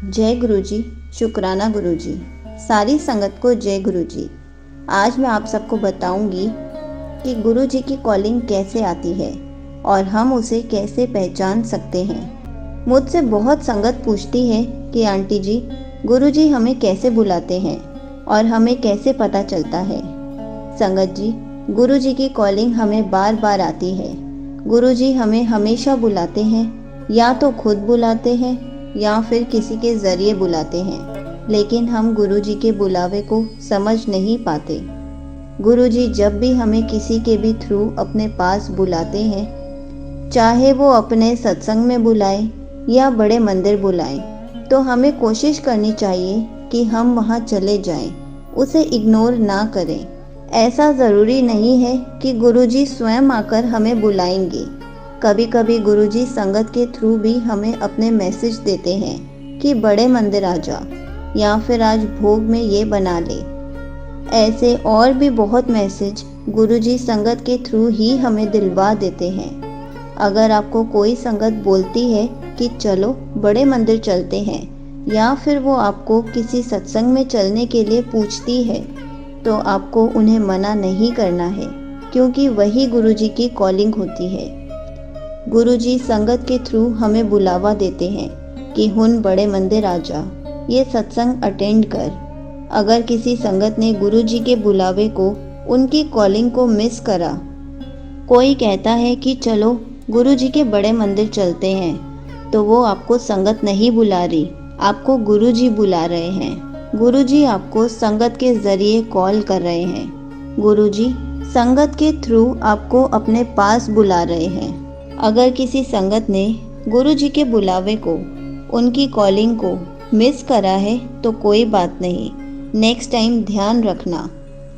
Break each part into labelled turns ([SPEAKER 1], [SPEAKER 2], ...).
[SPEAKER 1] जय गुरु जी। शुक्राना गुरु जी। सारी संगत को जय गुरु जी। आज मैं आप सबको बताऊंगी कि गुरु जी की कॉलिंग कैसे आती है और हम उसे कैसे पहचान सकते हैं। मुझसे बहुत संगत पूछती है कि आंटी जी, गुरु जी हमें कैसे बुलाते हैं और हमें कैसे पता चलता है। संगत जी, गुरु जी की कॉलिंग हमें बार बार आती है। गुरु जी हमें हमेशा बुलाते हैं, या तो खुद बुलाते हैं या फिर किसी के ज़रिए बुलाते हैं, लेकिन हम गुरु जी के बुलावे को समझ नहीं पाते। गुरु जी जब भी हमें किसी के भी थ्रू अपने पास बुलाते हैं, चाहे वो अपने सत्संग में बुलाए या बड़े मंदिर बुलाए, तो हमें कोशिश करनी चाहिए कि हम वहाँ चले जाएं, उसे इग्नोर ना करें। ऐसा ज़रूरी नहीं है कि गुरु जी स्वयं आकर हमें बुलाएंगे। कभी कभी गुरुजी संगत के थ्रू भी हमें अपने मैसेज देते हैं कि बड़े मंदिर आ जा, या फिर आज भोग में ये बना ले। ऐसे और भी बहुत मैसेज गुरुजी संगत के थ्रू ही हमें दिलवा देते हैं। अगर आपको कोई संगत बोलती है कि चलो बड़े मंदिर चलते हैं, या फिर वो आपको किसी सत्संग में चलने के लिए पूछती है, तो आपको उन्हें मना नहीं करना है, क्योंकि वही गुरुजी की कॉलिंग होती है। गुरुजी संगत के थ्रू हमें बुलावा देते हैं कि हुन बड़े मंदिर आ जा, ये सत्संग अटेंड कर। अगर किसी संगत ने गुरुजी के बुलावे को, उनकी कॉलिंग को मिस करा, कोई कहता है कि चलो गुरुजी के बड़े मंदिर चलते हैं, तो वो आपको संगत नहीं बुला रही, आपको गुरुजी बुला रहे हैं। गुरुजी आपको संगत के जरिए कॉल कर रहे हैं। गुरुजी संगत के थ्रू आपको अपने पास बुला रहे हैं। अगर किसी संगत ने गुरु जी के बुलावे को, उनकी कॉलिंग को मिस करा है, तो कोई बात नहीं, नेक्स्ट टाइम ध्यान रखना।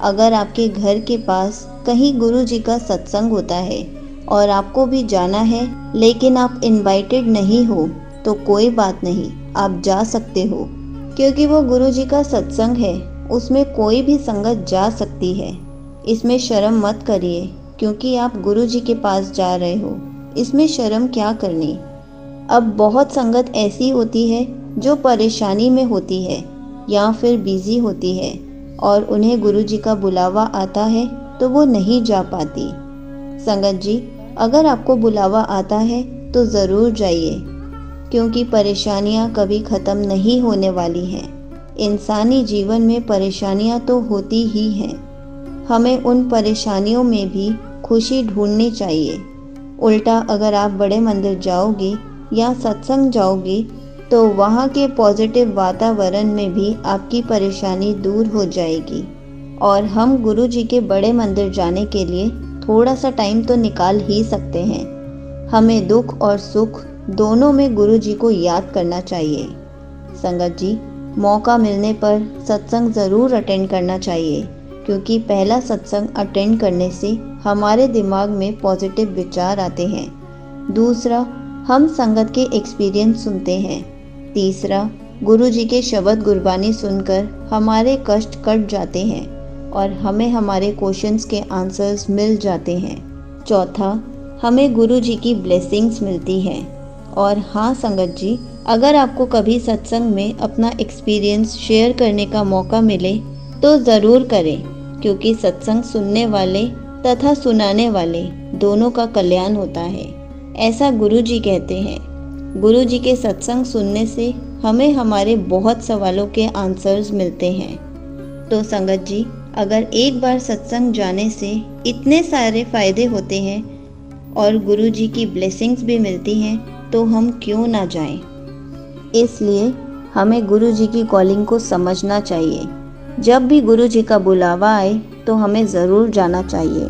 [SPEAKER 1] अगर आपके घर के पास कहीं गुरु जी का सत्संग होता है और आपको भी जाना है, लेकिन आप इनवाइटेड नहीं हो, तो कोई बात नहीं, आप जा सकते हो, क्योंकि वो गुरु जी का सत्संग है, उसमें कोई भी संगत जा सकती है। इसमें शर्म मत करिए, क्योंकि आप गुरु जी के पास जा रहे हो, इसमें शर्म क्या करनी। अब बहुत संगत ऐसी होती है जो परेशानी में होती है या फिर बिजी होती है, और उन्हें गुरु जी का बुलावा आता है तो वो नहीं जा पाती। संगत जी, अगर आपको बुलावा आता है तो ज़रूर जाइए, क्योंकि परेशानियां कभी ख़त्म नहीं होने वाली हैं। इंसानी जीवन में परेशानियां तो होती ही हैं, हमें उन परेशानियों में भी खुशी ढूंढनी चाहिए। उल्टा अगर आप बड़े मंदिर जाओगे या सत्संग जाओगे, तो वहाँ के पॉजिटिव वातावरण में भी आपकी परेशानी दूर हो जाएगी। और हम गुरु जी के बड़े मंदिर जाने के लिए थोड़ा सा टाइम तो निकाल ही सकते हैं। हमें दुख और सुख दोनों में गुरु जी को याद करना चाहिए। संगत जी, मौका मिलने पर सत्संग ज़रूर अटेंड करना चाहिए, क्योंकि पहला सत्संग अटेंड करने से हमारे दिमाग में पॉजिटिव विचार आते हैं। दूसरा, हम संगत के एक्सपीरियंस सुनते हैं। तीसरा, गुरु जी के शब्द गुरबानी सुनकर हमारे कष्ट कट जाते हैं और हमें हमारे क्वेश्चंस के आंसर्स मिल जाते हैं। चौथा, हमें गुरु जी की ब्लेसिंग्स मिलती हैं। और हाँ संगत जी, अगर आपको कभी सत्संग में अपना एक्सपीरियंस शेयर करने का मौका मिले तो ज़रूर करें, क्योंकि सत्संग सुनने वाले तथा सुनाने वाले दोनों का कल्याण होता है, ऐसा गुरु जी कहते हैं। गुरु जी के सत्संग सुनने से हमें हमारे बहुत सवालों के आंसर्स मिलते हैं। तो संगत जी, अगर एक बार सत्संग जाने से इतने सारे फ़ायदे होते हैं और गुरु जी की ब्लेसिंग्स भी मिलती हैं, तो हम क्यों ना जाएं। इसलिए हमें गुरु जी की कॉलिंग को समझना चाहिए। जब भी गुरु जी का बुलावा आए तो हमें ज़रूर जाना चाहिए।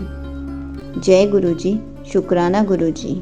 [SPEAKER 1] जय गुरु जी। शुक्राना गुरु जी।